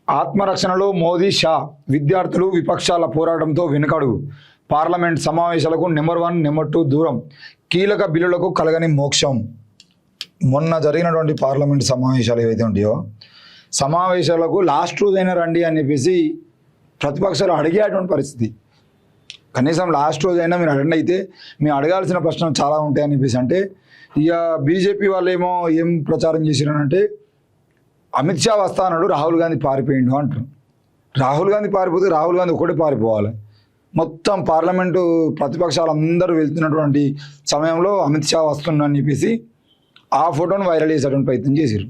ఆత్మరక్షణలో మోదీ షా విద్యార్థులు విపక్షాల పోరాటంతో వెనుకడుగు పార్లమెంట్ సమావేశాలకు నెంబర్ 1 నెంబర్ 2 దూరం కీలక బిల్లులకు కలగని మోక్షం. మొన్న జరిగినటువంటి పార్లమెంట్ సమావేశాలు ఏవైతే ఉంటాయో సమావేశాలకు లాస్ట్ రోజైనా రండి అని చెప్పేసి ప్రతిపక్షాలు అడిగేటువంటి పరిస్థితి. కనీసం లాస్ట్ రోజైనా మీరు అటెండ్ అయితే మేము అడగాల్సిన ప్రశ్నలు చాలా ఉంటాయని చెప్పేసి అంటే ఇక బీజేపీ వాళ్ళు ఏమో ఏం ప్రచారం చేసినారంటే అమిత్ షా వస్తా అన్నాడు, రాహుల్ గాంధీ పారిపోయిండు అంటారు. రాహుల్ గాంధీ పారిపోతే రాహుల్ గాంధీ ఒకటే పారిపోవాలి. మొత్తం పార్లమెంటు ప్రతిపక్షాలు అందరూ వెళ్తున్నటువంటి సమయంలో అమిత్ షా వస్తుండని చెప్పేసి ఆ ఫోటోను వైరల్ చేసేటువంటి ప్రయత్నం చేశారు.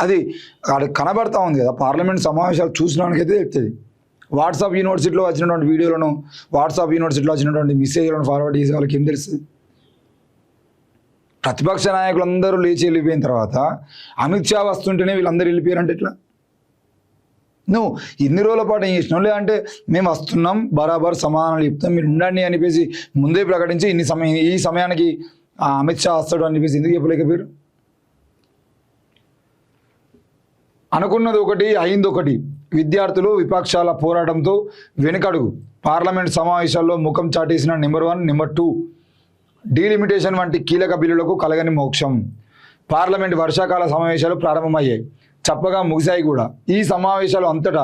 అది అక్కడ కనబడతా ఉంది కదా, పార్లమెంట్ సమావేశాలు చూసినానికైతే చెప్తుంది. వాట్సాప్ యూనివర్సిటీలో వచ్చినటువంటి వీడియోలను, వాట్సాప్ యూనివర్సిటీలో వచ్చినటువంటి మెసేజ్లను ఫార్వర్డ్ చేసే వాళ్ళకి ఏం తెలుస్తుంది? ప్రతిపక్ష నాయకులందరూ లేచి వెళ్ళిపోయిన తర్వాత అమిత్ షా వస్తుంటేనే వీళ్ళందరూ వెళ్ళిపోయారంటే ఎట్లా? నువ్వు ఇన్ని రోజుల పాటు ఏం చేసినావు? లేదంటే మేము వస్తున్నాం బరాబర్ సమాధానాలు చెప్తాం మీరు ఉండండి అని చెప్పేసి ముందే ప్రకటించి ఈ సమయానికి అమిత్ షా వస్తాడు అని చెప్పేసి ఎందుకు చెప్పలేకపోయారు? అనుకున్నది ఒకటి అయింది ఒకటి. విద్యార్థులు విపక్షాల పోరాటంతో వెనుకడుగు పార్లమెంట్ సమావేశాల్లో ముఖం చాటేసిన నెంబర్ 1 నెంబర్ 2 డీలిమిటేషన్ వంటి కీలక బిల్లులకు కలగని మోక్షం. పార్లమెంట్ వర్షాకాల సమావేశాలు ప్రారంభమయ్యాయి, చప్పగా ముగిశాయి కూడా. ఈ సమావేశాలు అంతటా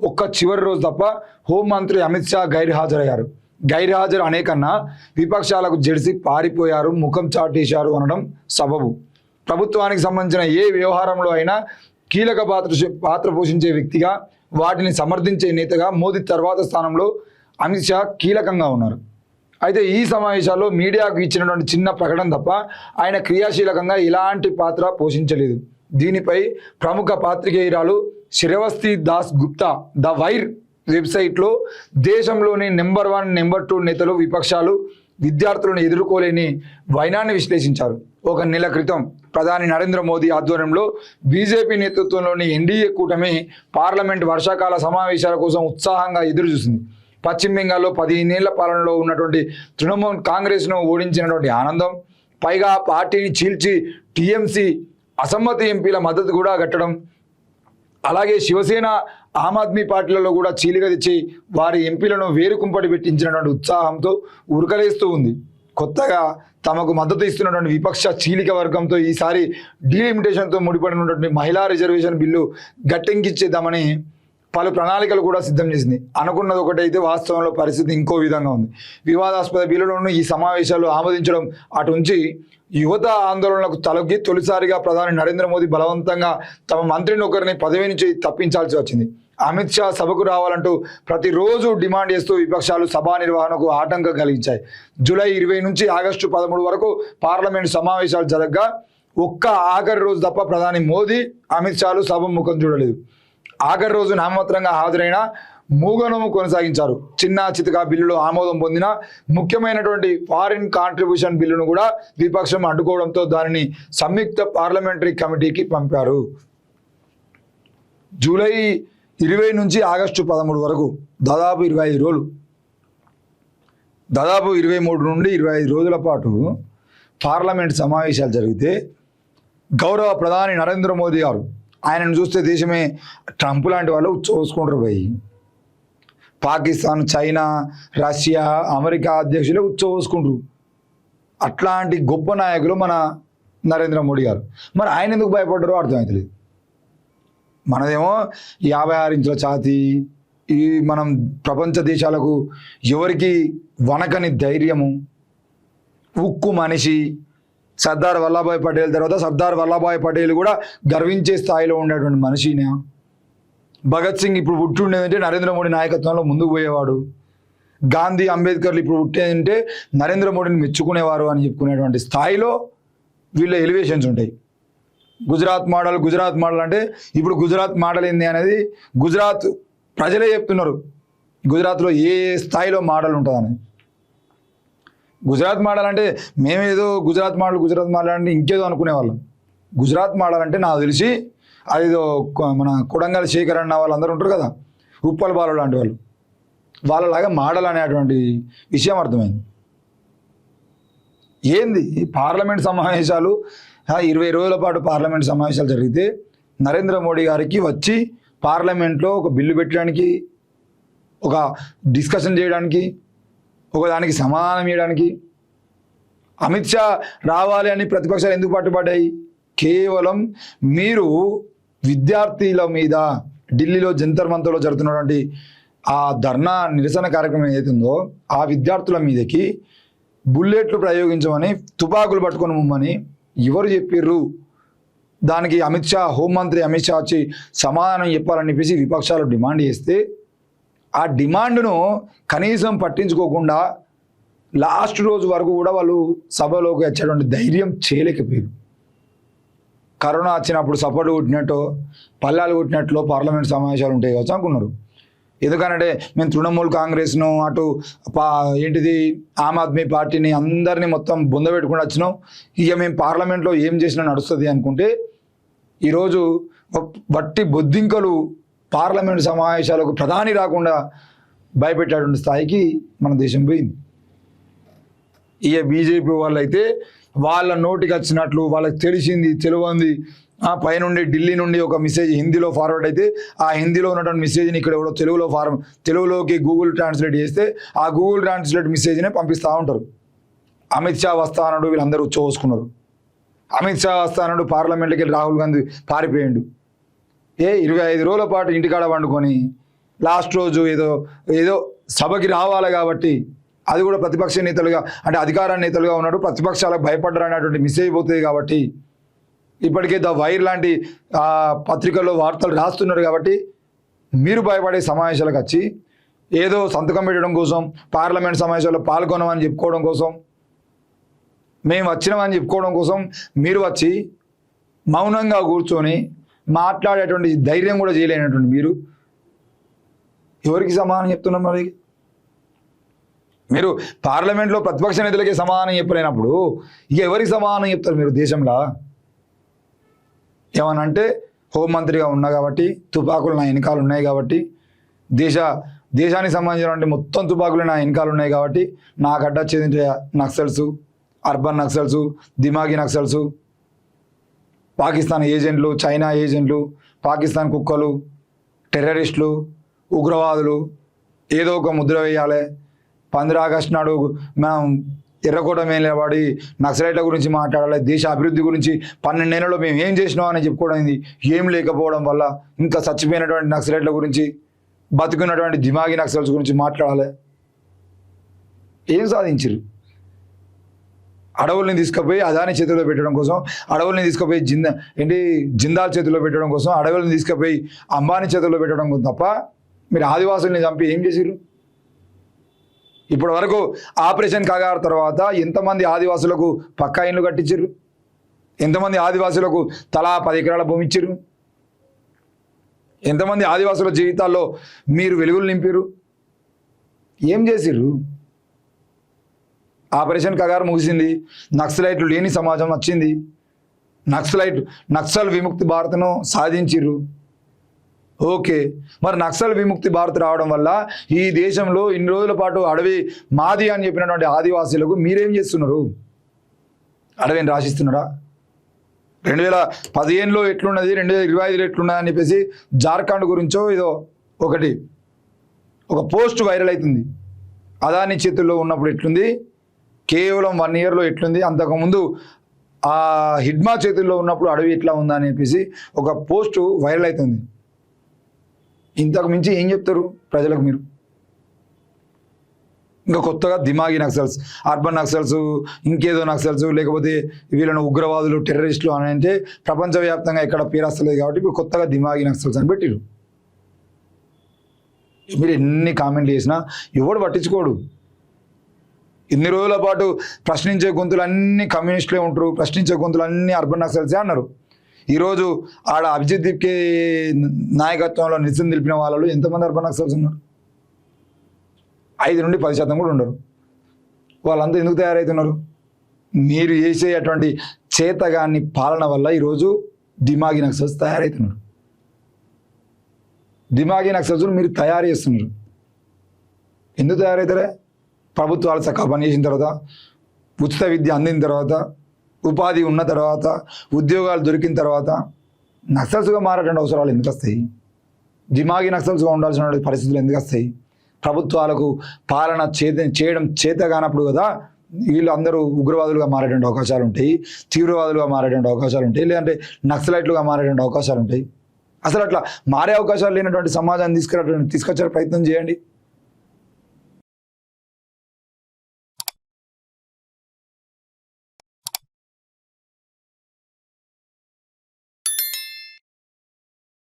ఒక్క చివరి రోజు తప్ప హోంమంత్రి అమిత్ షా గైర్హాజరు అనేకన్నా విపక్షాలకు జడిసి పారిపోయారు, ముఖం చాటేశారు అనడం సబబు. ప్రభుత్వానికి సంబంధించిన ఏ వ్యవహారంలో అయినా కీలక పాత్ర పోషించే వ్యక్తిగా, వాటిని సమర్థించే నేతగా మోదీ తర్వాత స్థానంలో అమిత్ షా కీలకంగా ఉన్నారు. అయితే ఈ సమావేశాల్లో మీడియాకు ఇచ్చినటువంటి చిన్న ప్రకటన తప్ప ఆయన క్రియాశీలకంగా ఎలాంటి పాత్ర పోషించలేదు. దీనిపై ప్రముఖ పాత్రికేయురాలు శ్రేవస్తి దాస్ గుప్తా ద వైర్ వెబ్సైట్లో దేశంలోని నెంబర్ 1 నెంబర్ 2 నేతలు విపక్షాలు విద్యార్థులను ఎదుర్కోలేని వైనాన్ని విశ్లేషించారు. ఒక నెల క్రితం ప్రధాని నరేంద్ర మోదీ ఆధ్వర్యంలో బీజేపీ నేతృత్వంలోని ఎన్డీఏ కూటమి పార్లమెంట్ వర్షాకాల సమావేశాల కోసం ఉత్సాహంగా ఎదురుచూసింది. పశ్చిమ బెంగాల్లో 15 ఏళ్ల పాలనలో ఉన్నటువంటి తృణమూల్ కాంగ్రెస్ను ఓడించినటువంటి ఆనందం, పైగా పార్టీని చీల్చి టీఎంసీ అసమ్మతి ఎంపీల మద్దతు కూడా కట్టడం, అలాగే శివసేన ఆమ్ ఆద్మీ పార్టీలలో కూడా చీలిక తెచ్చి వారి ఎంపీలను వేరుకుంపటి పెట్టించినటువంటి ఉత్సాహంతో ఉరకలేస్తూ ఉంది. కొత్తగా తమకు మద్దతు ఇస్తున్నటువంటి విపక్ష చీలిక వర్గంతో ఈసారి డీలిమిటేషన్తో ముడిపడినటువంటి మహిళా రిజర్వేషన్ బిల్లు గట్టెంకిచ్చేద్దామని పలు ప్రణాళికలు కూడా సిద్ధం చేసింది. అనుకున్నది ఒకటైతే వాస్తవంలో పరిస్థితి ఇంకో విధంగా ఉంది. వివాదాస్పద బిల్లులను ఈ సమావేశాలు ఆమోదించడం అటుంచి యువత ఆందోళనలకు తలొగ్గి తొలిసారిగా ప్రధాని నరేంద్ర మోదీ బలవంతంగా తమ మంత్రిని ఒకరిని పదవి నుంచి తప్పించాల్సి వచ్చింది. అమిత్ షా సభకు రావాలంటూ ప్రతిరోజు డిమాండ్ చేస్తూ విపక్షాలు సభా నిర్వహణకు ఆటంకం కలిగించాయి. జూలై 20 నుంచి ఆగస్టు 13 వరకు పార్లమెంటు సమావేశాలు జరగగా ఒక్క ఆఖరి రోజు తప్ప ప్రధాని మోదీ అమిత్ షాలు సభ ముఖం చూడలేదు. ఆఖరి రోజు నామమాత్రంగా హాజరైన మూగనోము కొనసాగించారు. చిన్న చితకా బిల్లులో ఆమోదం పొందిన ముఖ్యమైనటువంటి ఫారిన్ కాంట్రిబ్యూషన్ బిల్లును కూడా విపక్షం అడ్డుకోవడంతో దానిని సంయుక్త పార్లమెంటరీ కమిటీకి పంపారు. జూలై 20 నుంచి ఆగస్టు 13 వరకు దాదాపు 25 రోజులు, దాదాపు 23 నుండి 25 రోజుల పాటు పార్లమెంట్ సమావేశాలు జరిగితే గౌరవ ప్రధాని నరేంద్ర మోదీ గారు, ఆయనను చూస్తే దేశమే ట్రంప్ లాంటి వాళ్ళు ఉచ్చోసుకుంటారు పోయి. పాకిస్తాన్, చైనా, రష్యా, అమెరికా అధ్యక్షులే ఉచ్చోసుకుంటారు. అట్లాంటి గొప్ప నాయకులు మన నరేంద్ర మోడీ గారు. మరి ఆయన ఎందుకు భయపడ్డారో అర్థమవుతలేదు. మనదేమో 56 ఇంచుల ఛాతీ, ఈ మనం ప్రపంచ దేశాలకు ఎవరికి వనకని ధైర్యము, ఉక్కు మనిషి సర్దార్ వల్లభాయ్ పటేల్ తర్వాత సర్దార్ వల్లభాయ్ పటేల్ కూడా గర్వించే స్థాయిలో ఉండేటువంటి మనిషినే. భగత్ సింగ్ ఇప్పుడు పుట్టి ఉండేదంటే నరేంద్ర మోడీ నాయకత్వంలో ముందుకు పోయేవాడు. గాంధీ, అంబేద్కర్లు ఇప్పుడు పుట్టేదంటే నరేంద్ర మోడీని మెచ్చుకునేవారు అని చెప్పుకునేటువంటి స్థాయిలో వీళ్ళ ఎలివేషన్స్ ఉంటాయి. గుజరాత్ మోడల్ అంటే ఇప్పుడు గుజరాత్ మోడల్ ఏంది అనేది గుజరాత్ ప్రజలే చెప్తున్నారు. గుజరాత్లో ఏ స్థాయిలో మోడల్ ఉంటుందని. గుజరాత్ మోడల్ అంటే మేమేదో గుజరాత్ మోడల్ అంటే ఇంకేదో అనుకునేవాళ్ళం. గుజరాత్ మోడల్ అంటే నాకు తెలిసి అదేదో మన కొడంగల్ శేఖర్ అన్న వాళ్ళందరూ ఉంటారు కదా, ఉప్పల్ బాలు లాంటి వాళ్ళు, వాళ్ళలాగా మోడల్ అనేటువంటి విషయం అర్థమైంది. ఏంది పార్లమెంట్ సమావేశాలు 20 రోజుల పాటు పార్లమెంట్ సమావేశాలు జరిగితే నరేంద్ర మోడీ గారికి వచ్చి పార్లమెంట్లో ఒక బిల్లు పెట్టడానికి, ఒక డిస్కషన్ చేయడానికి, ఒక దానికి సమాధానం చేయడానికి అమిత్ షా రావాలి అని ప్రతిపక్షాలు ఎందుకు పట్టుబడ్డాయి? కేవలం మీరు విద్యార్థుల మీద ఢిల్లీలో జంతర్ మంతర్లో జరుగుతున్నటువంటి ఆ ధర్నా నిరసన కార్యక్రమం ఏదైతుందో ఆ విద్యార్థుల మీదకి బుల్లెట్లు ప్రయోగించమని, తుపాకులు పట్టుకొని ముమ్మని ఎవరు చెప్పిర్రు? దానికి అమిత్ షా, హోంమంత్రి అమిత్ షా వచ్చి సమాధానం చెప్పాలని చెప్పేసి విపక్షాలు డిమాండ్ చేస్తే ఆ డిమాండ్ను కనీసం పట్టించుకోకుండా లాస్ట్ రోజు వరకు కూడా వాళ్ళు సభలోకి వచ్చేటువంటి ధైర్యం చేయలేకపోయారు. కరోనా వచ్చినప్పుడు సపోర్ట్ కొట్టినట్టు, పల్లాలు కొట్టినట్లు పార్లమెంట్ సమావేశాలు ఉంటాయి కావచ్చు అనుకున్నారు. ఎందుకనంటే మేము తృణమూల్ కాంగ్రెస్ను, అటు ఏంటిది ఆమ్ ఆద్మీ పార్టీని అందరినీ మొత్తం బొందబెట్టుకుని వచ్చినాం, ఇక మేము పార్లమెంట్లో ఏం చేసినా నడుస్తుంది అనుకుంటే ఈరోజు వట్టి బొద్దింకలు పార్లమెంట్ సమావేశాలకు ప్రధాని రాకుండా భయపెట్టేటువంటి స్థాయికి మన దేశం పోయింది. ఇక బీజేపీ వాళ్ళు అయితే వాళ్ళ నోటికి వచ్చినట్లు వాళ్ళకి తెలిసింది తెలియంది పైనుండి ఢిల్లీ నుండి ఒక మెసేజ్ హిందీలో ఫార్వర్డ్ అయితే ఆ హిందీలో ఉన్నటువంటి మెసేజ్ని ఇక్కడ ఎవడో తెలుగులోకి గూగుల్ ట్రాన్స్లేట్ చేస్తే ఆ గూగుల్ ట్రాన్స్లేట్ మెసేజ్నే పంపిస్తూ ఉంటారు. అమిత్ షా వస్తానడు, వీళ్ళందరూ ఉచ్చోసుకున్నారు. అమిత్ షా వస్తానడు, పార్లమెంట్కి వెళ్ళి రాహుల్ గాంధీ పారిపోయాడు. 25 రోజుల పాటు ఇంటికాడ వండుకొని లాస్ట్ రోజు ఏదో సభకి రావాలి కాబట్టి, అది కూడా ప్రతిపక్ష నేతలుగా అంటే అధికార నేతలుగా ఉన్నాడు, ప్రతిపక్షాలకు భయపడ్డారు అనేటువంటి మెసేజ్ పోతుంది కాబట్టి ఇప్పటికే ద వైర్ లాంటి పత్రికల్లో వార్తలు రాస్తున్నారు కాబట్టి మీరు భయపడే సమావేశాలకు వచ్చి ఏదో సంతకం పెట్టడం కోసం, పార్లమెంట్ సమావేశాల్లో పాల్గొనమని చెప్పుకోవడం కోసం, మేము వచ్చినామని చెప్పుకోవడం కోసం మీరు వచ్చి మౌనంగా కూర్చొని మాట్లాడేటువంటి ధైర్యం కూడా చేయలేనటువంటి మీరు ఎవరికి సమాధానం చెప్తున్నారు? మరి మీరు పార్లమెంట్లో ప్రతిపక్ష నేతలకే సమాధానం చెప్పలేనప్పుడు ఇక ఎవరికి సమాధానం చెప్తారు మీరు దేశంలో? ఏమనంటే హోంమంత్రిగా ఉన్నా కాబట్టి, తుపాకులు నా వెనకాలు ఉన్నాయి కాబట్టి, దేశానికి సంబంధించినటువంటి మొత్తం తుపాకులు నా వెనకాలు ఉన్నాయి కాబట్టి నాకు అడ్డొచ్చేది నక్సల్స్, అర్బన్ నక్సల్స్, దిమాగి నక్సల్స్, పాకిస్తాన్ ఏజెంట్లు, చైనా ఏజెంట్లు, పాకిస్తాన్ కుక్కలు, టెర్రరిస్టులు, ఉగ్రవాదులు, ఏదో ఒక ముద్ర వేయాలి. 15 ఆగస్టు నాడు మనం ఎర్రకోట మీద నిలబడి నక్సలైట్ల గురించి మాట్లాడాలి, దేశ అభివృద్ధి గురించి 12 నెలల్లో మేము ఏం చేసినాం అని చెప్పుకోవడం, ఏం లేకపోవడం వల్ల ఇంకా చచ్చిపోయినటువంటి నక్సలైట్ల గురించి, బతుకున్నటువంటి దిమాగి నక్సల్స్ గురించి మాట్లాడాలి. ఏం సాధించారు? అడవుల్ని తీసుకుపోయి అదాని చేతిలో పెట్టడం కోసం, అడవుల్ని తీసుకుపోయి జిందాల్ చేతిలో పెట్టడం కోసం, అడవుల్ని తీసుకుపోయి అంబానీ చేతిలో పెట్టడం కోసం తప్ప మీరు ఆదివాసుల్ని చంపి ఏం చేసిరు? ఇప్పటి వరకు ఆపరేషన్ కగారు తర్వాత ఎంతమంది ఆదివాసులకు పక్కా ఇండ్లు కట్టించారు? ఎంతమంది ఆదివాసులకు తలా 10 ఎకరాల భూమి ఇచ్చారు? ఎంతమంది ఆదివాసుల జీవితాల్లో మీరు వెలుగులు నింపారు? ఏం చేసిర్రు? ఆపరేషన్ కగారు ముగిసింది, నక్సలైట్లు లేని సమాజం వచ్చింది, నక్సల్ విముక్తి భారత్ను సాధించిర్రు. ఓకే, మరి నక్సల్ విముక్తి భారత్ రావడం వల్ల ఈ దేశంలో ఇన్ని రోజుల పాటు అడవి మాది అని చెప్పినటువంటి ఆదివాసీలకు మీరేం చేస్తున్నారు? అడవిని రాసిస్తున్నారా? 2015లో ఎట్లున్నది, 2025లో ఎట్లున్నది అని చెప్పేసి జార్ఖండ్ గురించో ఏదో ఒక పోస్ట్ వైరల్ అవుతుంది. అదాని చేతుల్లో ఉన్నప్పుడు ఎట్లుంది, కేవలం 1 ఇయర్లో ఎట్లుంది, అంతకుముందు ఆ హిడ్మా చేతుల్లో ఉన్నప్పుడు అడవి ఎట్లా ఉందా అని చెప్పేసి ఒక పోస్టు వైరల్ అవుతుంది. ఇంతకు మించి ఏం చెప్తారు ప్రజలకు మీరు? ఇంకా కొత్తగా దిమాగి నక్సల్స్, అర్బన్ నక్సల్స్, ఇంకేదో నక్సల్స్, లేకపోతే వీళ్ళను ఉగ్రవాదులు, టెర్రరిస్టులు అని అంటే ప్రపంచవ్యాప్తంగా ఎక్కడ పేరస్తలేదు కాబట్టి ఇప్పుడు కొత్తగా దిమాగి నక్సల్స్ అని పెట్టిరు. మీరు ఎన్ని కామెంట్లు చేసినా ఎవడు పట్టించుకోడు. ఇన్ని రోజుల పాటు ప్రశ్నించే గొంతులు అన్ని కమ్యూనిస్టులే ఉంటారు, ప్రశ్నించే గొంతులు అన్ని అర్బన్ నక్సల్సే అన్నారు. ఈరోజు ఆడ అభిజిత్ దీప్కే నాయకత్వంలో నిరసన తెలిపిన వాళ్ళు ఎంతమంది అర్బన్ నక్సల్స్ ఉన్నారు? 5 నుండి 10% కూడా ఉండరు. వాళ్ళంతా ఎందుకు తయారవుతున్నారు? మీరు చేసే అటువంటి చేతగాని పాలన వల్ల ఈరోజు దిమాగి నక్సల్స్ తయారవుతున్నారు. దిమాగి నక్సల్స్ మీరు తయారు చేస్తున్నారు. ఎందుకు తయారవుతారే? ప్రభుత్వాలు చక్కగా పనిచేసిన తర్వాత, ఉచిత విద్య అందిన తర్వాత, ఉపాధి ఉన్న తర్వాత, ఉద్యోగాలు దొరికిన తర్వాత నక్సల్స్గా మారేటువంటి అవసరాలు ఎందుకు వస్తాయి? దిమాగి నక్సల్స్గా ఉండాల్సిన పరిస్థితులు ఎందుకు వస్తాయి? ప్రభుత్వాలకు పాలన చేయడం చేత కానప్పుడు కదా వీళ్ళు అందరూ ఉగ్రవాదులుగా మారేటువంటి అవకాశాలు ఉంటాయి, తీవ్రవాదులుగా మారేటువంటి అవకాశాలు ఉంటాయి, లేదంటే నక్సలైట్లుగా మారేటువంటి అవకాశాలు ఉంటాయి. అసలు అట్లా మారే అవకాశాలు లేనటువంటి సమాజాన్ని తీసుకొచ్చే ప్రయత్నం చేయండి.